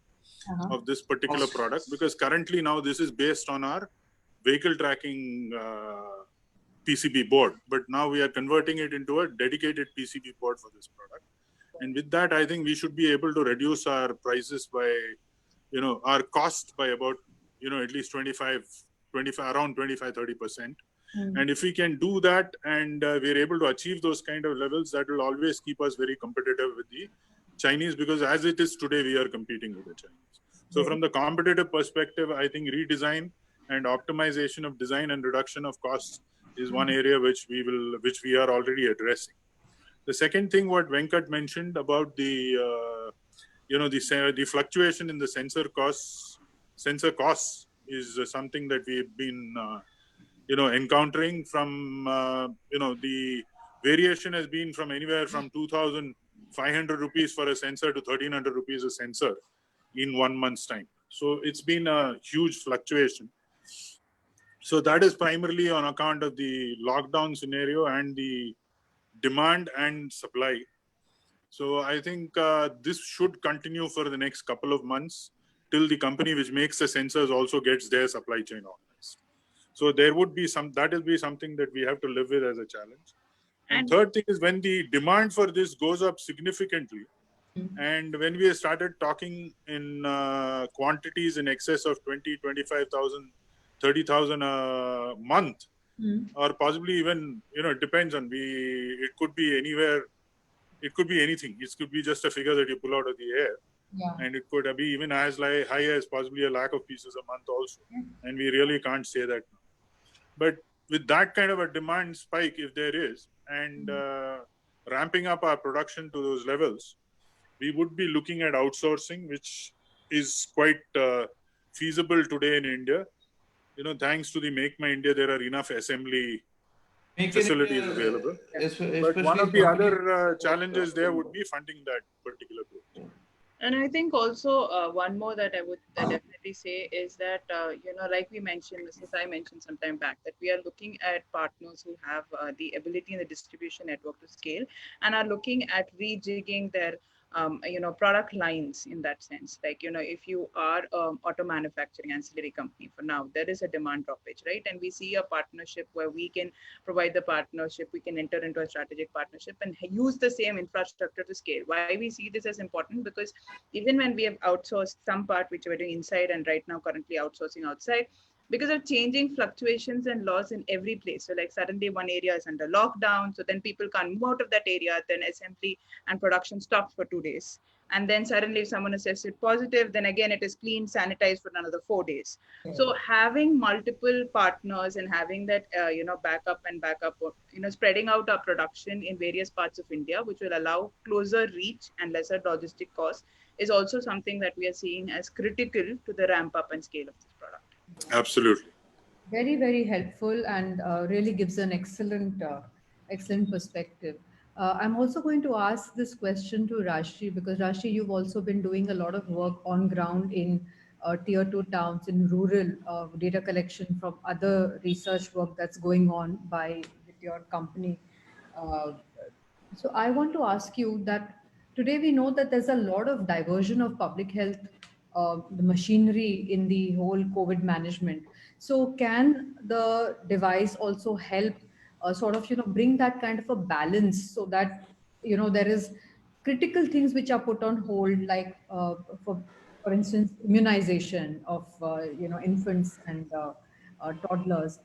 of this particular product, because currently now this is based on our vehicle tracking PCB board, but now we are converting it into a dedicated PCB board for this product. And with that, I think we should be able to reduce our prices by, our cost by about, at least 25-30%. And if we can do that and we're able to achieve those kind of levels, that will always keep us very competitive with the Chinese, because as it is today, we are competing with the Chinese. So from the competitive perspective, I think redesign and optimization of design and reduction of costs is one area which we are already addressing. The second thing, what Venkat mentioned about the fluctuation in the sensor costs is something that we've been encountering from the variation has been from anywhere from 2,500 rupees for a sensor to 1,300 rupees a sensor in 1 month's time. So it's been a huge fluctuation. So that is primarily on account of the lockdown scenario and the demand and supply. So I think this should continue for the next couple of months till the company which makes the sensors also gets their supply chain organized. So there would be that will be something that we have to live with as a challenge. And third thing is, when the demand for this goes up significantly, and when we started talking in quantities in excess of 20, 25,000, 30,000 a month, or possibly even, it depends on it could be anywhere, it could be anything. It could be just a figure that you pull out of the air. And it could be even as high as possibly 1 lakh of pieces a month also. And we really can't say that now. But with that kind of a demand spike, if there is, and ramping up our production to those levels, we would be looking at outsourcing, which is quite feasible today in India. Thanks to the Make My India, there are enough assembly facilities available. But one of the other challenges there would be funding that particular growth. And I think also one more that I would definitely say is that, like we mentioned, Mr. Sai mentioned some time back, that we are looking at partners who have the ability in the distribution network to scale and are looking at rejigging their product lines in that sense. Like, if you are auto manufacturing ancillary company for now, there is a demand droppage, right? And we see a partnership where we can provide the partnership, we can enter into a strategic partnership and use the same infrastructure to scale. Why we see this as important? Because even when we have outsourced some part, which we're doing inside and right now currently outsourcing outside, because of changing fluctuations and laws in every place. So like suddenly one area is under lockdown, so then people can't move out of that area, then assembly and production stops for 2 days. And then suddenly if someone is tested positive, then again it is cleaned, sanitized for another 4 days. So having multiple partners and having that, backup, spreading out our production in various parts of India, which will allow closer reach and lesser logistic costs, is also something that we are seeing as critical to the ramp up and scale of this product. Absolutely. Very, very helpful, and really gives an excellent perspective. I'm also going to ask this question to Rashri, because Rashri, you've also been doing a lot of work on ground in tier 2 towns, in rural data collection from other research work that's going on with your company. So I want to ask you that today we know that there's a lot of diversion of public health, the machinery in the whole COVID management. So can the device also help bring that kind of a balance, so that, there is critical things which are put on hold, like for instance, immunization of, infants and toddlers.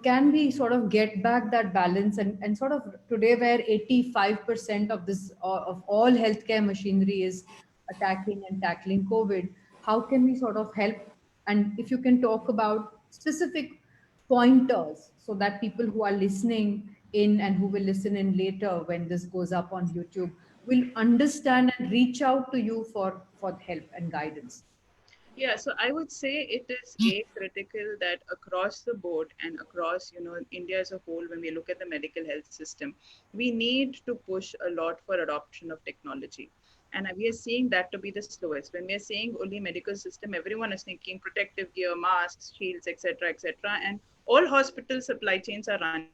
Can we sort of get back that balance, and sort of today where 85% of this of all healthcare machinery is attacking and tackling COVID, how can we sort of help? And if you can talk about specific pointers so that people who are listening in and who will listen in later when this goes up on YouTube will understand and reach out to you for help and guidance? Yeah, so I would say it is a critical that across the board and across, India as a whole, when we look at the medical health system, we need to push a lot for adoption of technology. And we are seeing that to be the slowest. When we are saying only medical system, everyone is thinking protective gear, masks, shields, etc., and all hospital supply chains are running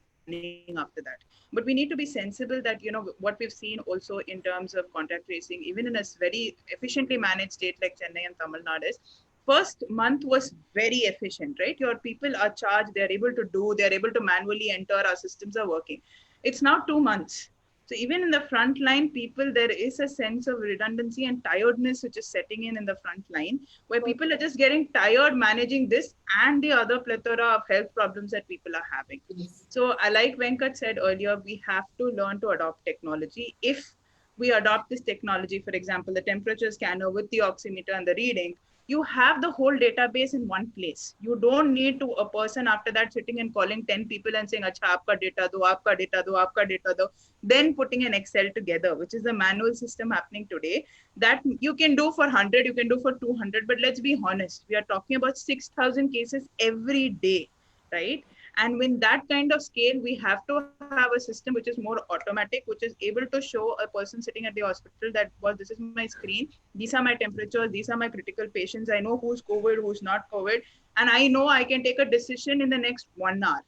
after that. But we need to be sensible that, what we've seen also in terms of contact tracing, even in a very efficiently managed state like Chennai and Tamil Nadu, is first month was very efficient, right? Your people are charged, they're able to manually enter, our systems are working. It's now 2 months. So even in the front line people, there is a sense of redundancy and tiredness which is setting in the front line, where people are just getting tired managing this and the other plethora of health problems that people are having. So like Venkat said earlier, we have to learn to adopt technology. If we adopt this technology, for example, the temperature scanner with the oximeter and the reading, you have the whole database in one place. You don't need to a person after that sitting and calling 10 people and saying, Acha, aapka data do, aapka data do, aapka data do, then putting an Excel together, which is the manual system happening today. That you can do for 100, you can do for 200, but let's be honest, we are talking about 6,000 cases every day, right? And with that kind of scale, we have to have a system which is more automatic, which is able to show a person sitting at the hospital that, well, this is my screen, these are my temperatures, these are my critical patients, I know who's COVID, who's not COVID, and I know I can take a decision in the next 1 hour.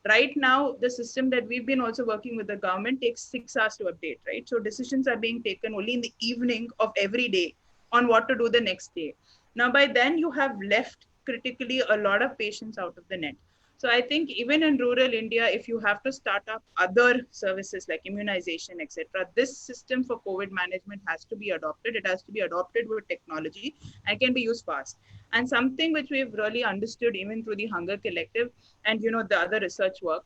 Right now, the system that we've been also working with the government takes 6 hours to update, right? So decisions are being taken only in the evening of every day on what to do the next day. Now, by then, you have left critically a lot of patients out of the net. So I think even in rural India, if you have to start up other services like immunization, etc., this system for COVID management has to be adopted. It has to be adopted with technology and can be used fast. And something which we've really understood even through the Hunger Collective and the other research work,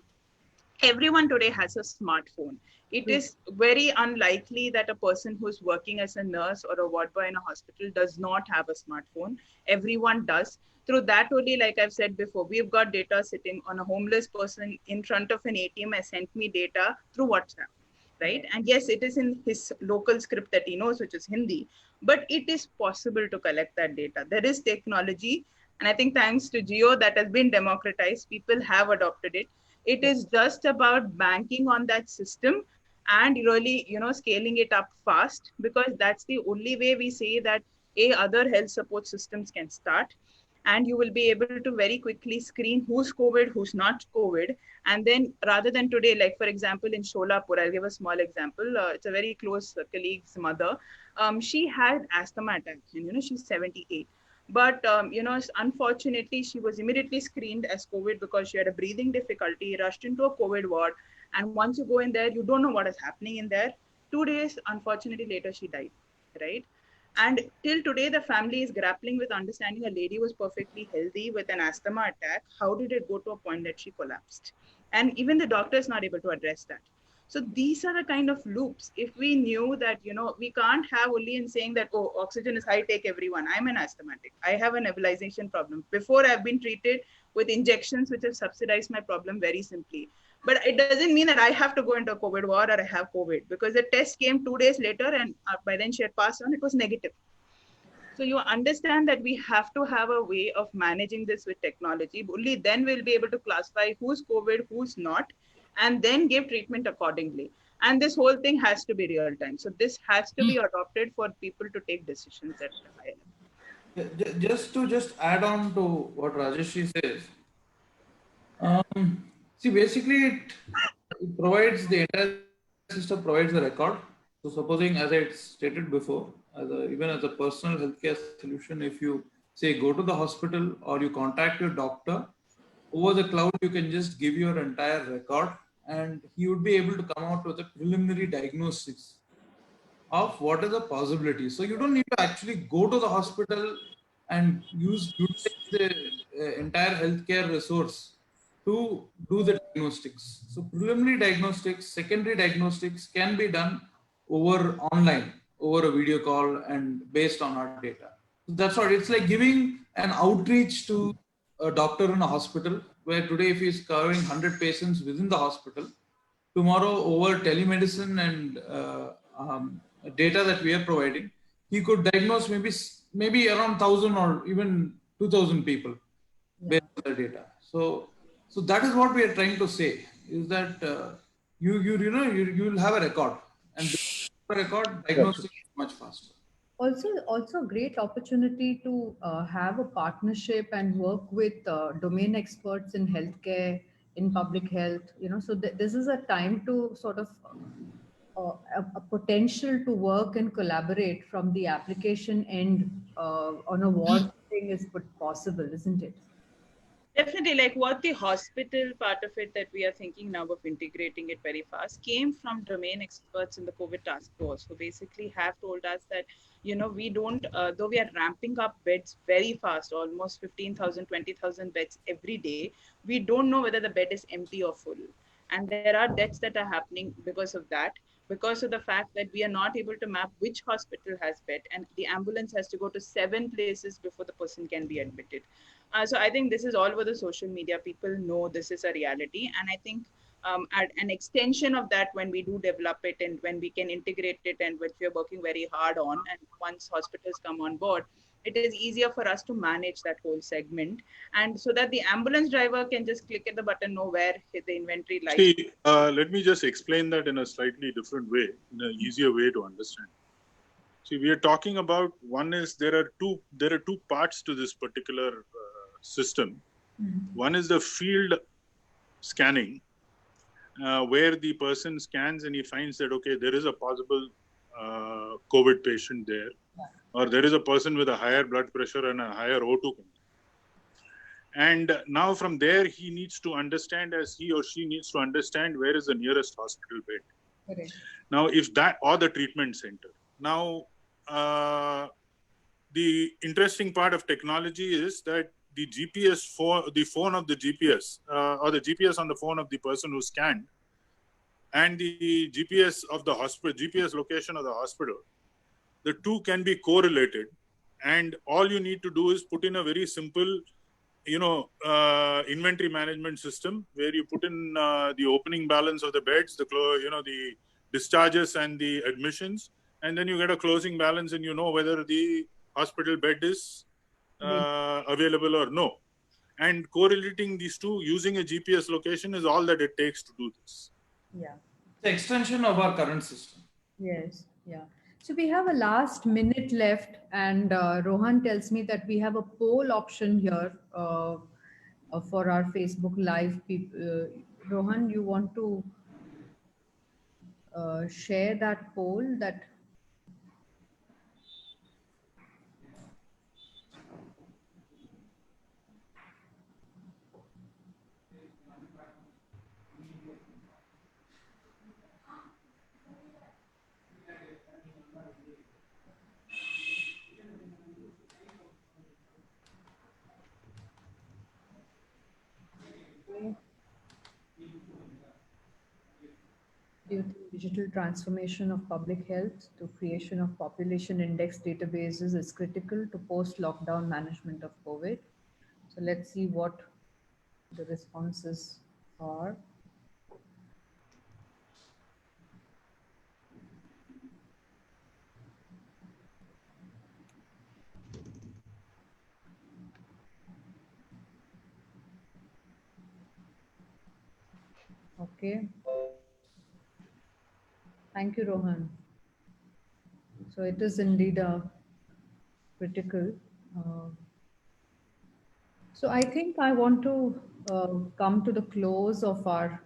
everyone today has a smartphone. It is very unlikely that a person who's working as a nurse or a ward boy in a hospital does not have a smartphone. Everyone does. Through that only, like I've said before, we've got data sitting on a homeless person in front of an ATM has sent me data through WhatsApp, right? And yes, it is in his local script that he knows, which is Hindi, but it is possible to collect that data. There is technology. And I think thanks to Geo, that has been democratized. People have adopted it. It is just about banking on that system and really, scaling it up fast, because that's the only way we say that other health support systems can start. And you will be able to very quickly screen who's COVID, who's not COVID. And then rather than today, like for example, in Sholapur, I'll give a small example. It's a very close colleague's mother. She had asthma attack and, she's 78. But, unfortunately, she was immediately screened as COVID because she had a breathing difficulty, rushed into a COVID ward. And once you go in there, you don't know what is happening in there. 2 days, unfortunately, later, she died, right? And till today, the family is grappling with understanding a lady was perfectly healthy with an asthma attack. How did it go to a point that she collapsed? And even the doctor is not able to address that. So these are the kind of loops. If we knew that, we can't have only in saying that, oh, oxygen is high, take everyone. I'm an asthmatic. I have a nebulization problem. Before I've been treated with injections, which have subsidized my problem very simply. But it doesn't mean that I have to go into a COVID ward or I have COVID, because the test came 2 days later and by then she had passed on, it was negative. So you understand that we have to have a way of managing this with technology. Only then we'll be able to classify who's COVID, who's not, and then give treatment accordingly. And this whole thing has to be real time. So this has to be adopted for people to take decisions at a higher level. Just add on to what Rajeshri says. See, basically, it provides the entire system provides a record. So, supposing, as I stated before, even as a personal healthcare solution, if you say go to the hospital or you contact your doctor over the cloud, you can just give your entire record, and he would be able to come out with a preliminary diagnosis of what is the possibility. So you don't need to actually go to the hospital and utilize the entire healthcare resource to do the diagnostics. So preliminary diagnostics, secondary diagnostics can be done over online, over a video call and based on our data. So that's what it's like, giving an outreach to a doctor in a hospital where today if he's covering 100 patients within the hospital, tomorrow over telemedicine and data that we are providing, he could diagnose maybe around 1,000 or even 2,000 people based on the data. So that is what we are trying to say, is that you'll have a record, and a record diagnostic is much faster. Also a great opportunity to have a partnership and work with domain experts in healthcare, in public health, so this is a time to sort of a potential to work and collaborate from the application end on a war thing is possible, isn't it? Definitely, like what the hospital part of it that we are thinking now of integrating it very fast came from domain experts in the COVID task force, who basically have told us that, we don't, though we are ramping up beds very fast, almost 15,000, 20,000 beds every day, we don't know whether the bed is empty or full. And there are deaths that are happening because of that, because of the fact that we are not able to map which hospital has bed, and the ambulance has to go to 7 places before the person can be admitted. So I think this is all over the social media. People know this is a reality. And I think an extension of that, when we do develop it and when we can integrate it, and which we are working very hard on, and once hospitals come on board, it is easier for us to manage that whole segment. And so that the ambulance driver can just click at the button, know where the inventory lies. See, let me just explain that in a slightly different way, in an easier way to understand. See, we are talking about, one is there are two parts to this particular system. One is the field scanning, where the person scans and he finds that, okay, there is a possible COVID patient there, or there is a person with a higher blood pressure and a higher O2 count. And now from there, he needs to understand, he or she needs to understand, where is the nearest hospital bed. Correct. Now, if that, or the treatment center. Now, the interesting part of technology is that the GPS the phone of the GPS, or the GPS on the phone of the person who scanned, and the GPS of the hospital, GPS location of the hospital, the two can be correlated. And all you need to do is put in a very simple, inventory management system, where you put in the opening balance of the beds, the discharges and the admissions, and then you get a closing balance, and you know whether the hospital bed is available or no. And correlating these two using a GPS location is all that it takes to do this. Yeah. The extension of our current system. Yes, yeah. So we have a last minute left, and Rohan tells me that we have a poll option here for our Facebook Live. Rohan, you want to share that poll? That do you think digital transformation of public health to creation of population index databases is critical to post-lockdown management of COVID? So let's see what the responses are. Okay. Thank you, Rohan. So it is indeed critical. So I think I want to come to the close of our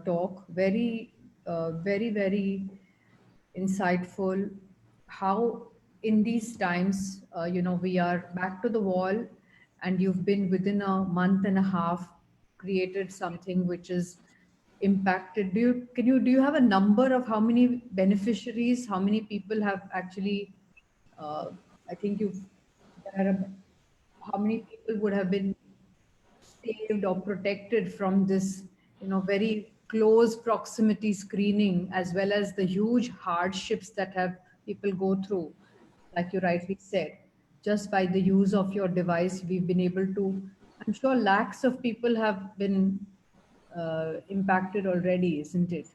talk. Very, very insightful. How in these times, we are back to the wall, and you've been within a month and a half created something which is impacted. Do you have a number of how many beneficiaries, how many people have actually? I think how many people would have been saved or protected from this, very close proximity screening, as well as the huge hardships that have people go through, like you rightly said. Just by the use of your device, we've been able to I'm sure lakhs of people have been impacted already, isn't it?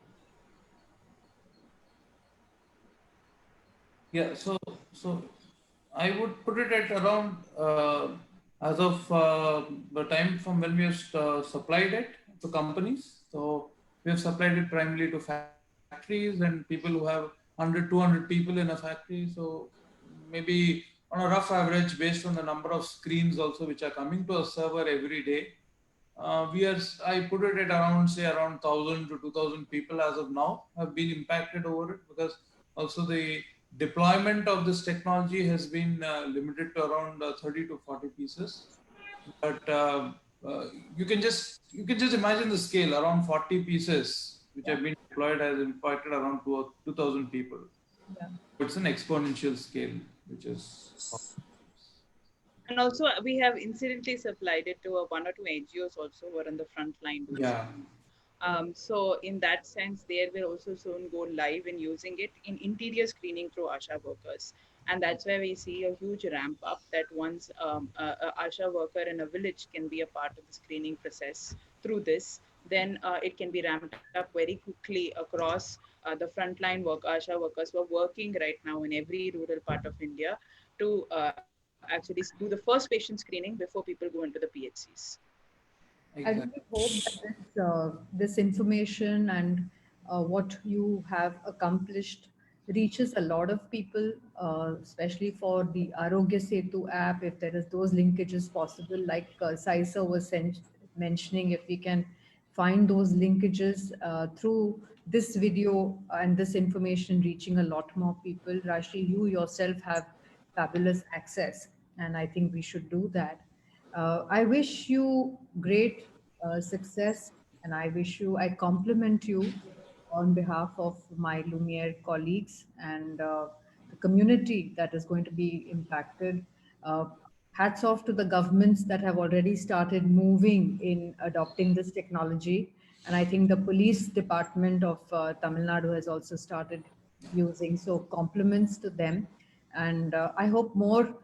Yeah, so I would put it at around as of the time from when we have supplied it to companies. So we have supplied it primarily to factories and people who have 100, 200 people in a factory. So maybe on a rough average, based on the number of screens also which are coming to a server every day, I put it at around say around 1,000 to 2,000 people as of now have been impacted over it, because also the deployment of this technology has been limited to around 30 to 40 pieces. But you can just imagine the scale. Around 40 pieces which have been deployed has impacted around 2,000 people. Yeah. It's an exponential scale, which is And also, we have incidentally supplied it to one or two NGOs also who are on the front line doing yeah. so in that sense, they will also soon go live in using it in interior screening through ASHA workers. And that's where we see a huge ramp up that once a ASHA worker in a village can be a part of the screening process through this, then it can be ramped up very quickly across the frontline ASHA workers who are working right now in every rural part of India to actually do the first patient screening before people go into the PHCs. I Exactly. really hope that this information and what you have accomplished reaches a lot of people, especially for the Arogya Setu app. If there is those linkages possible, like Saisa was mentioning, if we can find those linkages through this video and this information reaching a lot more people. Rashi, you yourself have fabulous access, and I think we should do that. I wish you great success, and I compliment you on behalf of my Lumiere colleagues and the community that is going to be impacted. Uh, Hats off to the governments that have already started moving in adopting this technology. And I think the police department of Tamil Nadu has also started using. So compliments to them. And I hope more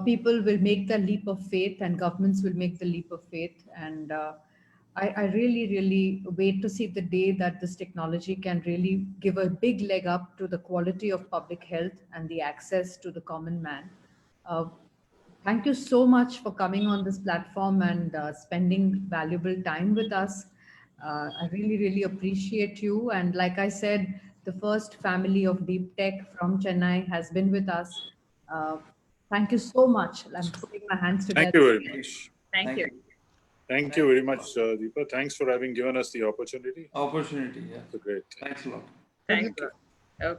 people will make the leap of faith and governments will make the leap of faith. And I really, really wait to see the day that this technology can really give a big leg up to the quality of public health and the access to the common man. Uh, Thank you so much for coming on this platform and spending valuable time with us. I really, really appreciate you. And like I said, the first family of Deep Tech from Chennai has been with us. Uh, Thank you so much. I'm putting my hands Thank together. you very much. Thank you. Thank you very much, Deepa. Thanks for having given us the opportunity. Opportunity. Yeah. It's a great. Thanks a lot. Thank you.